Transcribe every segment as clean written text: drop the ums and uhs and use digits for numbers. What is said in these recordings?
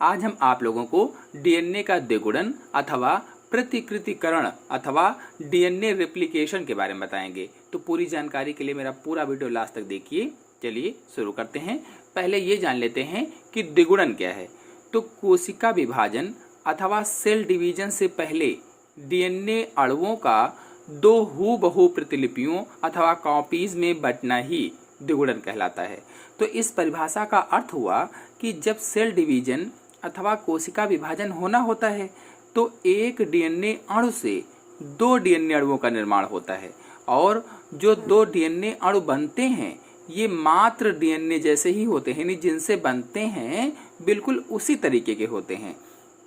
आज हम आप लोगों को डीएनए का द्विगुणन अथवा प्रतिकृतिकरण अथवा डीएनए रेप्लिकेशन के बारे में बताएंगे। तो पूरी जानकारी के लिए मेरा पूरा वीडियो लास्ट तक देखिए। चलिए शुरू करते हैं। पहले ये जान लेते हैं कि द्विगुणन क्या है। तो कोशिका विभाजन अथवा सेल डिवीजन से पहले डीएनए अणुओं का दो हूबहू प्रतिलिपियों अथवा कॉपीज में बंटना ही द्विगुणन कहलाता है। तो इस परिभाषा का अर्थ हुआ कि जब सेल डिवीजन अथवा कोशिका विभाजन होना होता है तो एक डीएनए अणु से दो डीएनए अणुओं का निर्माण होता है और जो दो डीएनए अणु बनते हैं ये मात्र डीएनए जैसे ही होते हैं, यानी जिनसे बनते हैं बिल्कुल उसी तरीके के होते हैं।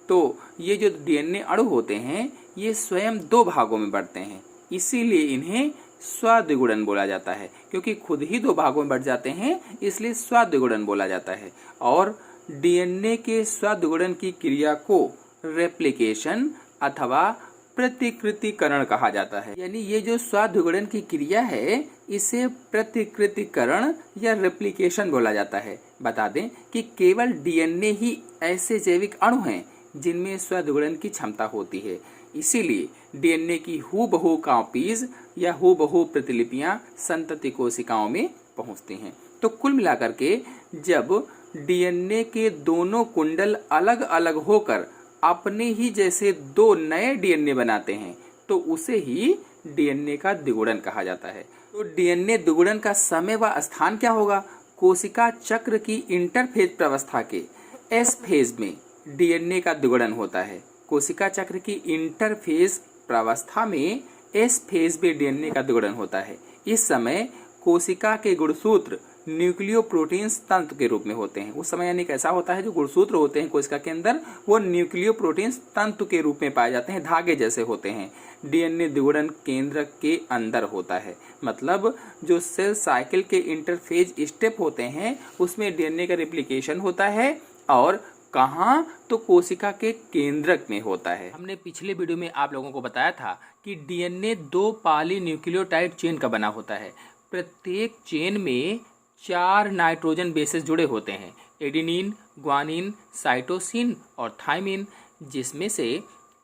तो ये जो डीएनए अणु होते हैं ये स्वयं दो भागों में बढ़ते हैं, इसीलिए इन्हें स्व-द्विगुणन बोला जाता है। क्योंकि खुद ही दो भागों में बढ़ जाते हैं इसलिए स्व-द्विगुणन बोला जाता है। और डीएनए के स्व-द्विगुणन की क्रिया को रेप्लिकेशन अथवा प्रतिकृतिकरण कहा जाता है। यानी ये जो स्व-द्विगुणन की क्रिया है इसे प्रतिकृतिकरण या रेप्लिकेशन बोला जाता है। बता दें कि केवल डीएनए ही ऐसे जैविक अणु हैं जिनमें स्व-द्विगुणन की क्षमता होती है, इसीलिए डीएनए की हूबहू कॉपीज या हूबहू प्रतिलिपियां संतति कोशिकाओं में पहुंचती हैं। तो कुल मिलाकर के जब डीएनए के दोनों कुंडल अलग अलग होकर अपने ही जैसे दो नए डीएनए बनाते हैं तो उसे ही डीएनए का द्विगुणन कहा जाता है। तो डीएनए द्विगुणन का समय व स्थान क्या होगा? कोशिका चक्र की इंटरफेज प्रावस्था के एस फेज में डीएनए का द्विगुणन होता है। कोशिका चक्र की इंटरफेज प्रावस्था में एस फेज में डीएनए का द्विगुणन होता है। इस समय कोशिका के गुणसूत्र न्यूक्लियोप्रोटीन्स तंतु के रूप में होते हैं। उस समय यानी कैसा होता है, जो गुणसूत्र होते हैं कोशिका के अंदर वो न्यूक्लियोप्रोटीन्स तंतु के रूप में पाए जाते हैं, धागे जैसे होते हैं। डीएनए द्विगुणन केंद्र के अंदर होता है, मतलब जो सेल साइकिल के इंटरफेज स्टेप होते हैं उसमें डीएनए का रेप्लिकेशन होता है। और कहाँ? तो कोशिका के केंद्रक में होता है। हमने पिछले वीडियो में आप लोगों को बताया था कि डीएनए दो पॉलीन्यूक्लियोटाइड चेन का बना होता है। प्रत्येक चेन में 4 नाइट्रोजन बेसेस जुड़े होते हैं, एडेनिन, ग्वानिन, साइटोसिन और थाइमिन, जिसमें से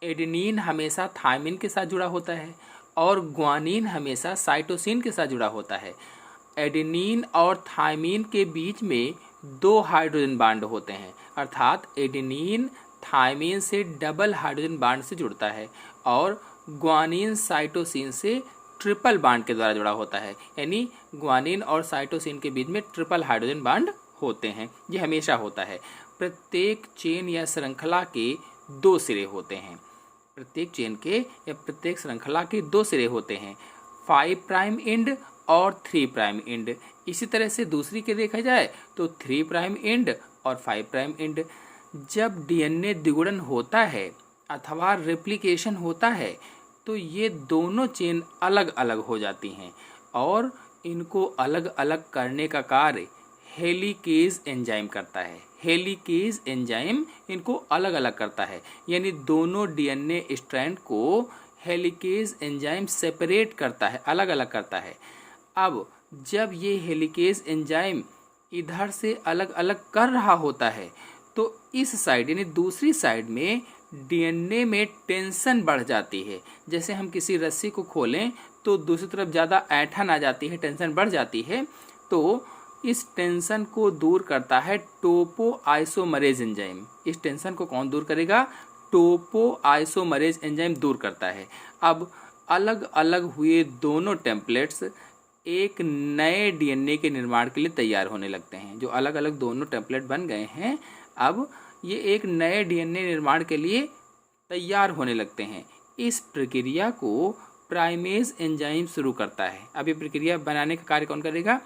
एडेनिन हमेशा थाइमिन के साथ जुड़ा होता है और ग्वानिन हमेशा साइटोसिन के साथ जुड़ा होता है। एडेनिन और थाइमिन के बीच में 2 हाइड्रोजन बांड होते हैं, अर्थात एडेनिन थाइमिन से डबल हाइड्रोजन बांड से जुड़ता है और ग्वानिन साइटोसिन से ट्रिपल बांड के द्वारा जुड़ा होता है। यानी ग्वानिन और साइटोसिन के बीच में ट्रिपल हाइड्रोजन बांड होते हैं, ये हमेशा होता है। प्रत्येक चेन या श्रृंखला के 2 सिरे होते हैं। प्रत्येक चेन के या प्रत्येक श्रृंखला के 2 सिरे होते हैं, 5 प्राइम एंड और 3 प्राइम एंड। इसी तरह से दूसरी के देखा जाए तो 3 प्राइम एंड और 5 प्राइम एंड। जब डीएनए द्विगुणन होता है अथवा रेप्लिकेशन होता है तो ये दोनों चेन अलग अलग हो जाती हैं और इनको अलग अलग करने का कार्य हेलिकेज एंजाइम करता है। हेलिकेज एंजाइम इनको अलग अलग करता है, यानी दोनों डीएनए स्ट्रैंड को हेलिकेज एंजाइम सेपरेट करता है, अलग अलग करता है। अब जब ये हेलिकेज एंजाइम इधर से अलग अलग कर रहा होता है तो इस साइड यानी दूसरी साइड में डीएनए में टेंशन बढ़ जाती है। जैसे हम किसी रस्सी को खोलें तो दूसरी तरफ ज़्यादा ऐंठन आ जाती है, टेंशन बढ़ जाती है, तो इस टेंशन को दूर करता है टोपो आइसोमरेज एंजाइम। इस टेंशन को कौन दूर करेगा? टोपो आइसोमरेज एंजाइम दूर करता है। अब अलग अलग हुए दोनों टेम्पलेट्स एक नए डीएनए के निर्माण के लिए तैयार होने लगते हैं। जो अलग अलग दोनों टेम्पलेट बन गए हैं अब ये एक नए डीएनए निर्माण के लिए तैयार होने लगते हैं। इस प्रक्रिया को प्राइमेज एंजाइम शुरू करता है। अब ये प्रक्रिया बनाने का कार्य कौन करेगा?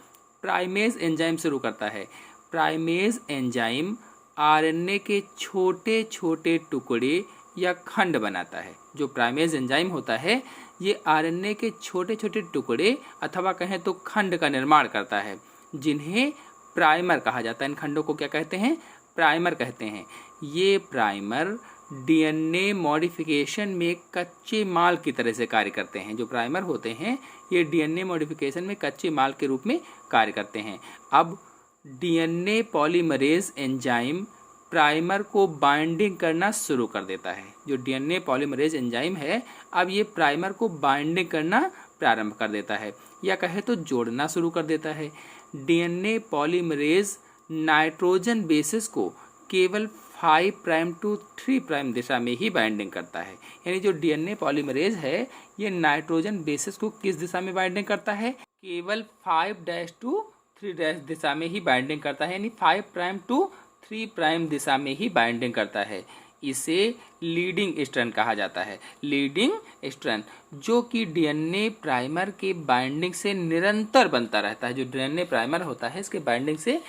प्राइमेज एंजाइम शुरू करता है। प्राइमेज एंजाइम आरएनए के छोटे छोटे टुकड़े या खंड बनाता है। जो प्राइमेज एंजाइम होता है ये आरएनए के छोटे छोटे टुकड़े अथवा कहें तो खंड का निर्माण करता है, जिन्हें प्राइमर कहा जाता है। इन खंडों को क्या कहते हैं? प्राइमर कहते हैं। ये प्राइमर डीएनए मॉडिफिकेशन में कच्चे माल की तरह से कार्य करते हैं। जो प्राइमर होते हैं ये डीएनए मॉडिफिकेशन में कच्चे माल के रूप में कार्य करते हैं। अब डीएनए पॉलीमरेज एंजाइम प्राइमर को बाइंडिंग करना शुरू कर देता है। जो डीएनए पॉलीमरेज एंजाइम है अब ये प्राइमर को बाइंडिंग करना प्रारंभ कर देता है, या कहे तो जोड़ना शुरू कर देता है। डीएनए पॉलीमरेज नाइट्रोजन बेसिस को केवल 5 प्राइम टू 3 प्राइम दिशा में ही बाइंडिंग करता है। यानी जो डीएनए पॉलीमरेज है ये नाइट्रोजन बेसिस को किस दिशा में बाइंडिंग करता है? केवल 5' टू 3' दिशा में ही बाइंडिंग करता है, यानी 5 प्राइम टू 3 प्राइम दिशा में ही बाइंडिंग करता है। इसे लीडिंग स्ट्रैंड कहा जाता है। लीडिंग स्ट्रैंड जो कि डीएनए प्राइमर के बाइंडिंग से निरंतर बनता रहता है। जो डीएनए प्राइमर होता है इसके बाइंडिंग से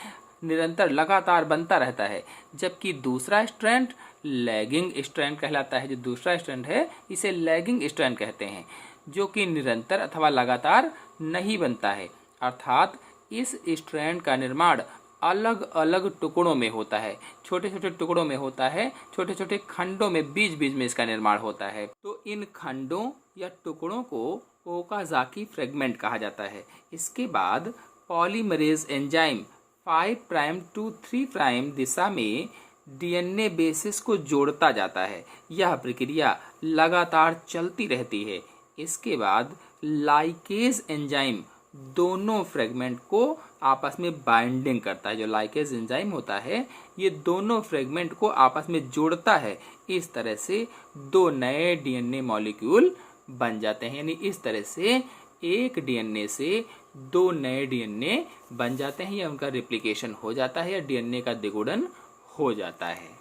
निरंतर लगातार बनता रहता है, जबकि दूसरा स्ट्रैंड लैगिंग स्ट्रैंड कहलाता है। जो दूसरा स्ट्रैंड है इसे लैगिंग स्ट्रैंड कहते हैं, जो कि निरंतर अथवा लगातार नहीं बनता है। अर्थात इस स्ट्रैंड का निर्माण अलग अलग टुकड़ों में होता है, छोटे छोटे टुकड़ों में होता है, छोटे छोटे खंडों में बीच बीच में इसका निर्माण होता है। तो इन खंडों या टुकड़ों को ओकाज़ाकी फ्रेगमेंट कहा जाता है। इसके बाद polymerase enzyme 5 prime to 3 prime दिशा में डीएनए बेसिस को जोड़ता जाता है। यह प्रक्रिया लगातार चलती रहती है। इसके बाद लाइकेज एंजाइम दोनों फ्रेगमेंट को आपस में बाइंडिंग करता है। जो लाइकेज एंजाइम होता है ये दोनों फ्रेगमेंट को आपस में जोड़ता है। इस तरह से 2 नए डीएनए मॉलिक्यूल बन जाते हैं। यानी इस तरह से एक डीएनए से 2 नए डीएनए बन जाते हैं, या उनका रेप्लिकेशन हो जाता है, या डीएनए का द्विगुणन हो जाता है।